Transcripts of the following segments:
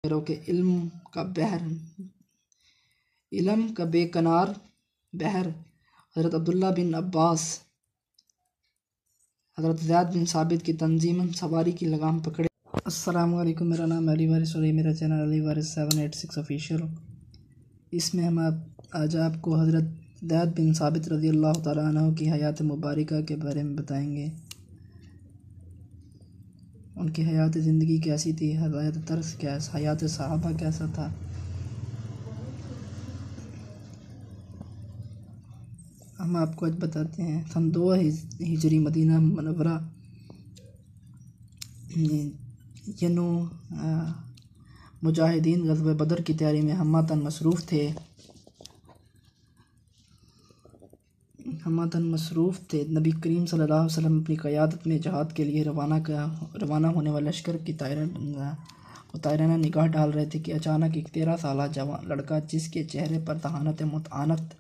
رو کہ علم کا بے کنار بحر حضرت عبداللہ بن عباس حضرت زید بن ثابت کی تنظیماً سواری کی لگام پکڑے۔ السلام علیکم، میرا نام علی وارث اور یہ میرا چینل علی وارث 786 آفیشیل۔ اس میں ہم آج آپ کو حضرت زید بن ثابت رضی اللہ تعالیٰ عنہ کی حیات مبارکہ کے بارے میں بتائیں گے۔ ان کی حیات زندگی کیسی تھی، حیات طرز کیسا، حیات صحابہ کیسا تھا۔ ہم آپ کو آج بتاتے ہیں سن 2 ہجری مدینہ منورہ مجاہدین غزوہ بدر کی تیاری میں ہمہ مصروف تھے۔ نبی کریم صلی اللہ علیہ وسلم اپنی قیادت میں جہاد کے لیے روانہ ہونے والے لشکر کی طائرانہ نگاہ ڈال رہے تھے کہ اچانک ایک 13 سالہ جوان لڑکا، جس کے چہرے پر ذہانت متعانت،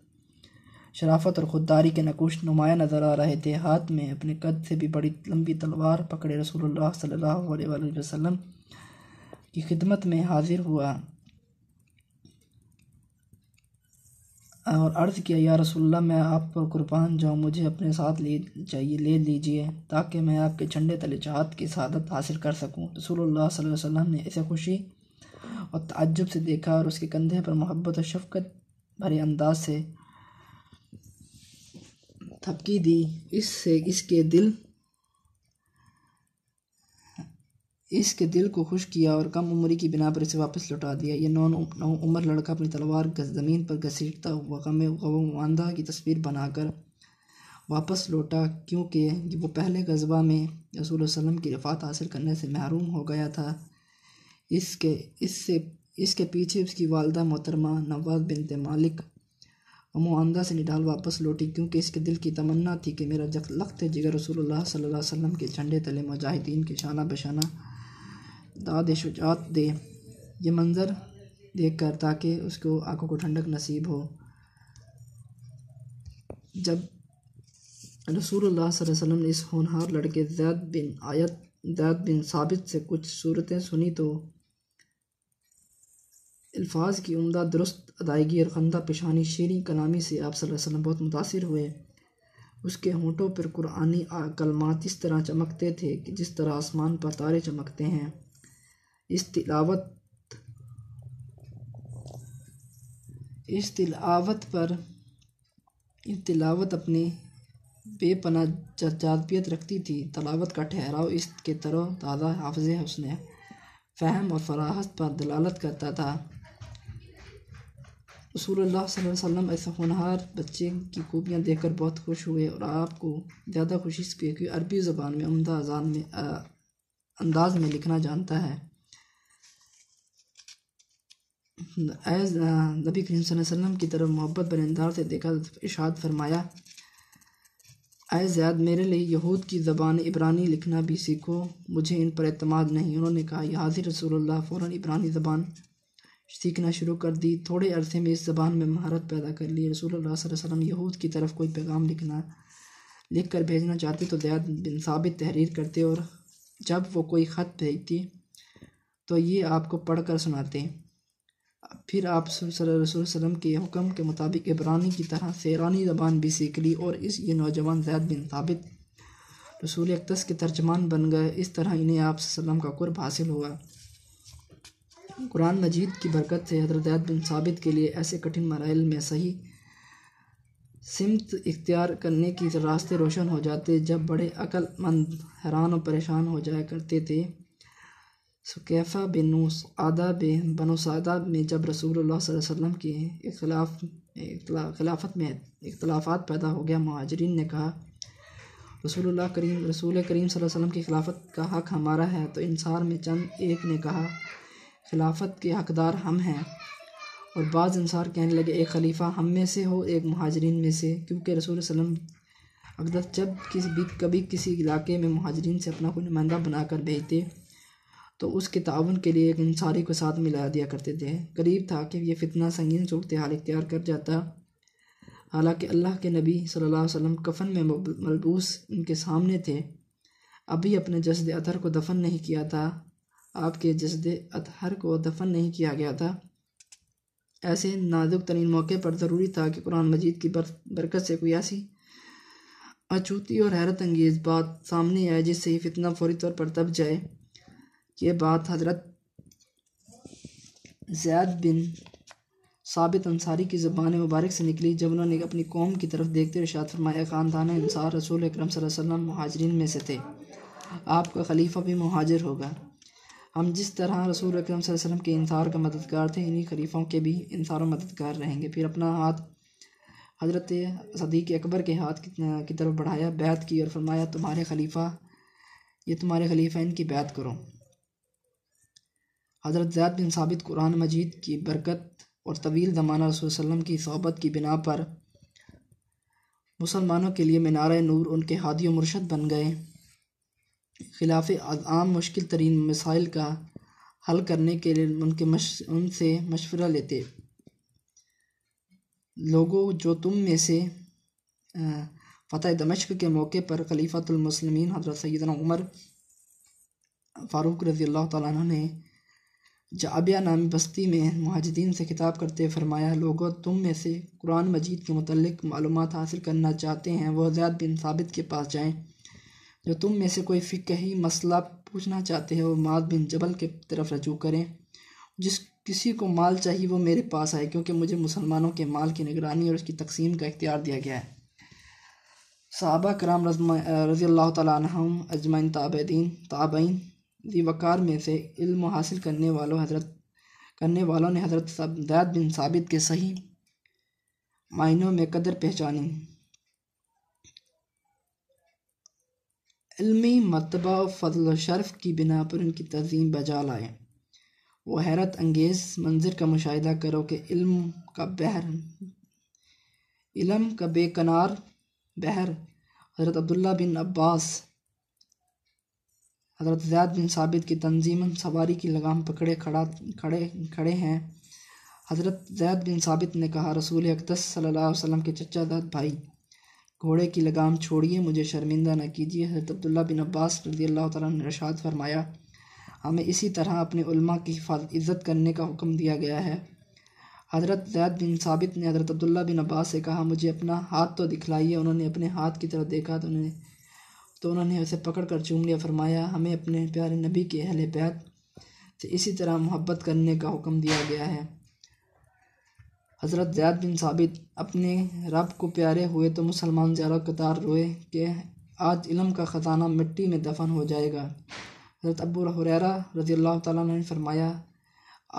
شرافت اور خودداری کے نقوش نمایاں نظر آ رہے تھے، ہاتھ میں اپنے قد سے بھی بڑی لمبی تلوار پکڑے رسول اللہ صلی اللہ علیہ وآلہ وسلم کی خدمت میں حاضر ہوا اور عرض کیا، یا رسول اللہ، میں آپ پر قربان جاؤں، مجھے اپنے ساتھ لے لیجئے تاکہ میں آپ کے جھنڈے تلے جہاد کی سعادت حاصل کر سکوں۔ رسول اللہ صلی اللہ علیہ وسلم نے اسے خوشی اور تعجب سے دیکھا اور اس کے کندھے پر محبت اور شفقت بھرے انداز سے تھپکی دی۔ اس سے اس کے دل کو خوش کیا اور کم عمری کی بنا پر اسے واپس لوٹا دیا۔ یہ نو عمر لڑکا اپنی تلوار زمین پر گھسیٹتا ہوا غم آندہ کی تصویر بنا کر واپس لوٹا، کیونکہ وہ پہلے غزوہ میں رسول اللہ صلی اللہ علیہ وسلم کی رفعت حاصل کرنے سے محروم ہو گیا تھا۔ اس کے پیچھے اس کی والدہ محترمہ نواز بنت مالک غم آندہ سے نڈال واپس لوٹی، کیونکہ اس کے دل کی تمنا تھی کہ میرا لخت جگر رسول اللہ صلی اللہ علیہ وسلم کے جھنڈے تلے مجاہدین کے شانہ بشانہ داد شجاعت دے، یہ منظر دیکھ کر تاکہ اس کو آنکھوں کو ٹھنڈک نصیب ہو۔ جب رسول اللہ صلی اللہ علیہ وسلم نے اس ہونہار لڑکے زید بن ثابت سے کچھ صورتیں سنی تو الفاظ کی عمدہ درست ادائیگی اور خندہ پیشانی شیریں کلامی سے آپ صلی اللہ علیہ وسلم بہت متاثر ہوئے۔ اس کے ہونٹوں پر قرآنی کلمات اس طرح چمکتے تھے کہ جس طرح آسمان پر تارے چمکتے ہیں۔ اس تلاوت اپنی بے پناہ جاذبیت رکھتی تھی۔ تلاوت کا ٹھہراؤ اس کے تر و تازہ حافظ حسن فہم اور فراست پر دلالت کرتا تھا۔ رسول اللہ صلی اللہ علیہ وسلم ایسے ہونہار بچے کی خوبیاں دیکھ کر بہت خوش ہوئے، اور آپ کو زیادہ خوشی اس پہ کہ عربی زبان میں عمدہ انداز میں لکھنا جانتا ہے۔ نبی کریم صلی اللہ علیہ وسلم کی طرف محبت بھرے انداز سے دیکھا، ارشاد فرمایا، اے زید، میرے لیے یہود کی زبان عبرانی لکھنا بھی سیکھو، مجھے ان پر اعتماد نہیں۔ انہوں نے کہا، یا حاضر رسول اللہ، فوراً عبرانی زبان سیکھنا شروع کر دی، تھوڑے عرصے میں اس زبان میں مہارت پیدا کر لی۔ رسول اللہ صلی اللہ علیہ وسلم یہود کی طرف کوئی پیغام لکھ کر بھیجنا چاہتے تو زید بن ثابت تحریر کرتے، اور جب وہ کوئی خط بھیجتی تو یہ آپ کو پڑھ کر سناتے۔ پھر آپ صلی اللہ علیہ وسلم کے حکم کے مطابق عبرانی کی طرح سیرانی زبان بھی سیکھ لی، اور یہ نوجوان زید بن ثابت رسول اقدس کے ترجمان بن گئے۔ اس طرح انہیں آپ صلی اللہ علیہ وسلم کا قرب حاصل ہوا۔ قرآن مجید کی برکت سے حضرت زید بن ثابت کے لیے ایسے کٹھن مراحل میں صحیح سمت اختیار کرنے کی راستے روشن ہو جاتے جب بڑے عقل مند حیران اور پریشان ہو جایا کرتے تھے۔ سقیفہ بنو سعدہ میں جب رسول اللہ صلی اللہ علیہ وسلم کی خلافت میں اختلافات پیدا ہو گیا، مہاجرین نے کہا، رسول کریم صلی اللہ علیہ وسلم کی خلافت کا حق ہمارا ہے، تو انصار میں چند ایک نے کہا، خلافت کے حقدار ہم ہیں، اور بعض انصار کہنے لگے، ایک خلیفہ ہم میں سے ہو، ایک مہاجرین میں سے، کیونکہ رسول صلی اللہ علیہ وسلم اقدس جب کبھی کسی علاقے میں مہاجرین سے اپنا کوئی نمائندہ بنا کر بھیجتے تو اس کے تعاون کے لیے ایک انصاری کو ساتھ ملا دیا کرتے تھے۔ قریب تھا کہ یہ فتنہ سنگین صورتحال اختیار کر جاتا، حالانکہ اللہ کے نبی صلی اللہ علیہ وسلم کفن میں ملبوس ان کے سامنے تھے، ابھی اپنے جسد اطہر کو دفن نہیں کیا تھا۔ آپ کے جسد اطہر کو دفن نہیں کیا گیا تھا، ایسے نازک ترین موقع پر ضروری تھا کہ قرآن مجید کی برکت سے کوئی ایسی اچھوتی اور حیرت انگیز بات سامنے آئے جس سے یہ فتنہ فوری طور پر دب جائے۔ یہ بات حضرت زید بن ثابت انصاری کی زبان مبارک سے نکلی جب انہوں نے اپنی قوم کی طرف دیکھتے ہوئے ارشاد فرمایا، خاندان انصار رسول اکرم صلی اللہ علیہ وسلم مہاجرین میں سے تھے، آپ کا خلیفہ بھی مہاجر ہوگا۔ ہم جس طرح رسول اکرم صلی اللہ علیہ وسلم کے انصار کا مددگار تھے، انہی خلیفوں کے بھی انصار و مددگار رہیں گے۔ پھر اپنا ہاتھ حضرت صدیق اکبر کے ہاتھ کی طرف بڑھایا، بیعت کی اور فرمایا، تمہارے خلیفہ ان کی بیعت کرو۔ حضرت زید بن ثابت قرآن مجید کی برکت اور طویل زمانہ رسول صلی اللہ علیہ وسلم کی صحبت کی بنا پر مسلمانوں کے لیے مینارہ نور، ان کے ہادی و مرشد بن گئے۔ خلاف عام مشکل ترین مسائل کا حل کرنے کے لیے ان سے مشورہ لیتے۔ لوگوں، جو تم میں سے فتح دمشق کے موقع پر خلیفۃ المسلمین حضرت سیدنا عمر فاروق رضی اللہ تعالیٰ عنہ نے جعبیہ نامی بستی میں مہاجرین سے خطاب کرتے فرمایا، لوگوں، تم میں سے قرآن مجید کے متعلق معلومات حاصل کرنا چاہتے ہیں وہ زید بن ثابت کے پاس جائیں۔ جو تم میں سے کوئی فقہی مسئلہ پوچھنا چاہتے ہیں وہ معاذ بن جبل کے طرف رجوع کریں۔ جس کسی کو مال چاہیے وہ میرے پاس آئے، کیونکہ مجھے مسلمانوں کے مال کی نگرانی اور اس کی تقسیم کا اختیار دیا گیا ہے۔ صحابہ کرام رضی اللہ تعالیٰ عنہم اجمعین تابعین ذی وقار میں سے علم حاصل کرنے والوں نے حضرت زید بن ثابت کے صحیح معنوں میں قدر پہچانی، علمی مرتبہ و فضل و شرف کی بنا پر ان کی تعظیم بجا لائے۔ وہ حیرت انگیز منظر کا مشاہدہ کرو کہ علم کا بے کنار بحر حضرت عبداللہ بن عباس حضرت زید بن ثابت کی تنظیماً سواری کی لگام پکڑے کھڑے ہیں۔ حضرت زید بن ثابت نے کہا، رسول اقدس صلی اللہ علیہ وسلم کے چچا زاد بھائی، گھوڑے کی لگام چھوڑیے، مجھے شرمندہ نہ کیجیے۔ حضرت عبداللہ بن عباس رضی اللہ تعالیٰ عنہ نے ارشاد فرمایا، ہمیں اسی طرح اپنے علماء کی عزت کرنے کا حکم دیا گیا ہے۔ حضرت زید بن ثابت نے حضرت عبداللہ بن عباس سے کہا، مجھے اپنا ہاتھ تو دکھلائیے۔ انہوں نے اپنے ہاتھ کی طرف دیکھا تو انہوں نے اسے پکڑ کر چوم لیا۔ فرمایا، ہمیں اپنے پیارے نبی کے اہل بیت سے اسی طرح محبت کرنے کا حکم دیا گیا ہے۔ حضرت زید بن ثابت اپنے رب کو پیارے ہوئے تو مسلمان زیادہ قطار روئے کہ آج علم کا خزانہ مٹی میں دفن ہو جائے گا۔ حضرت ابو ہریرہ رضی اللہ تعالیٰ عنہ نے فرمایا،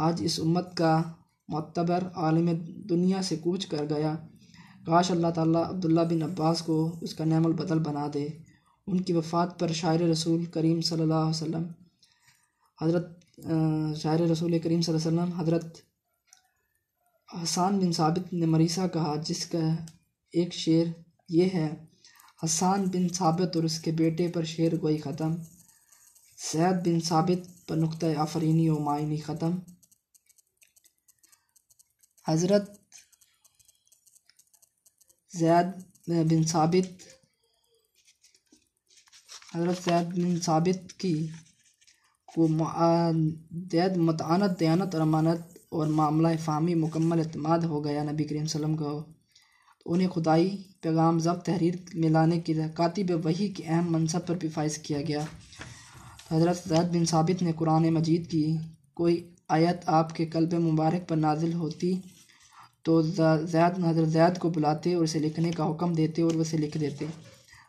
آج اس امت کا معتبر عالم دنیا سے کوچ کر گیا، کاش اللہ تعالیٰ عبداللہ بن عباس کو اس کا نعم البدل بنا دے۔ ان کی وفات پر شاعر رسول کریم صلی اللہ علیہ وسلم حضرت حسان بن ثابت نے مریثہ کہا، جس کا ایک شعر یہ ہے، حسان بن ثابت اور اس کے بیٹے پر شعر گوئی ختم، زید بن ثابت پر نقطہ آفرینی و معنی ختم۔ حضرت زید بن ثابت کی کو متعانت دیانت اور امانت اور معاملہ فہمی مکمل اعتماد ہو گیا۔ نبی کریم صلی اللہ علیہ وسلم کو تو انہیں خدائی پیغام ضبط تحریر میں لانے کے لیے کاتب وحی کے اہم منصب پر بھی فائز کیا گیا۔ حضرت زید بن ثابت نے قرآن مجید کی کوئی آیت آپ کے قلب مبارک پر نازل ہوتی تو حضرت زید کو بلاتے اور اسے لکھنے کا حکم دیتے اور اسے لکھ دیتے۔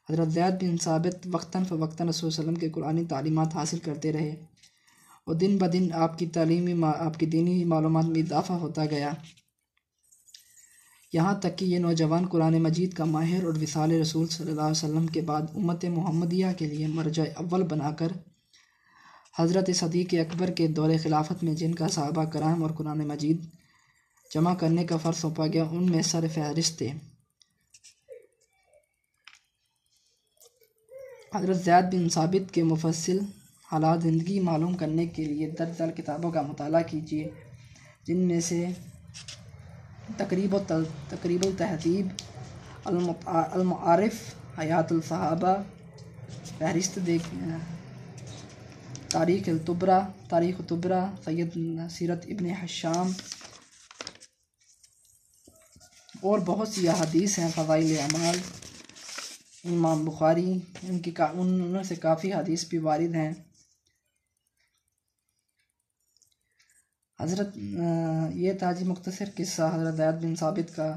حضرت زید بن ثابت وقتاً فوقتاً رسول صلی اللہ علیہ وسلم کے قرآنی تعلیمات حاصل کرتے رہے اور دن بدن آپ کی دینی معلومات میں اضافہ ہوتا گیا، یہاں تک کہ یہ نوجوان قرآن مجید کا ماہر اور وصال رسول صلی اللہ علیہ وسلم کے بعد امت محمدیہ کے لیے مرجع اول بنا کر حضرت صدیق اکبر کے دور خلافت میں جن کا صحابہ کرام اور قرآن مجید جمع کرنے کا فرض سونپا گیا ان میں سر فہرست تھے۔ حضرت زید بن ثابت کے مفصل حالات زندگی معلوم کرنے کے لیے درج ذیل کتابوں کا مطالعہ کیجیے، جن میں سے تقریب التہذیب، المعارف، حیات الصحابہ، فہرست تاریخ الطبرہ سید سیرت ابن حشام اور بہت سی احادیث ہیں، فضائل اعمال امام بخاری، ان میں سے کافی حدیث بھی وارد ہیں۔ یہ تھا جی مختصر قصہ حضرت زید بن ثابت کا۔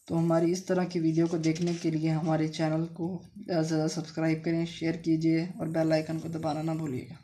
تو ہماری اس طرح کی ویڈیو کو دیکھنے کے لیے ہمارے چینل کو زیادہ سے زیادہ سبسکرائب کریں، شیئر کیجیے اور بیل آئیکن کو دبانا نہ بھولیے گا۔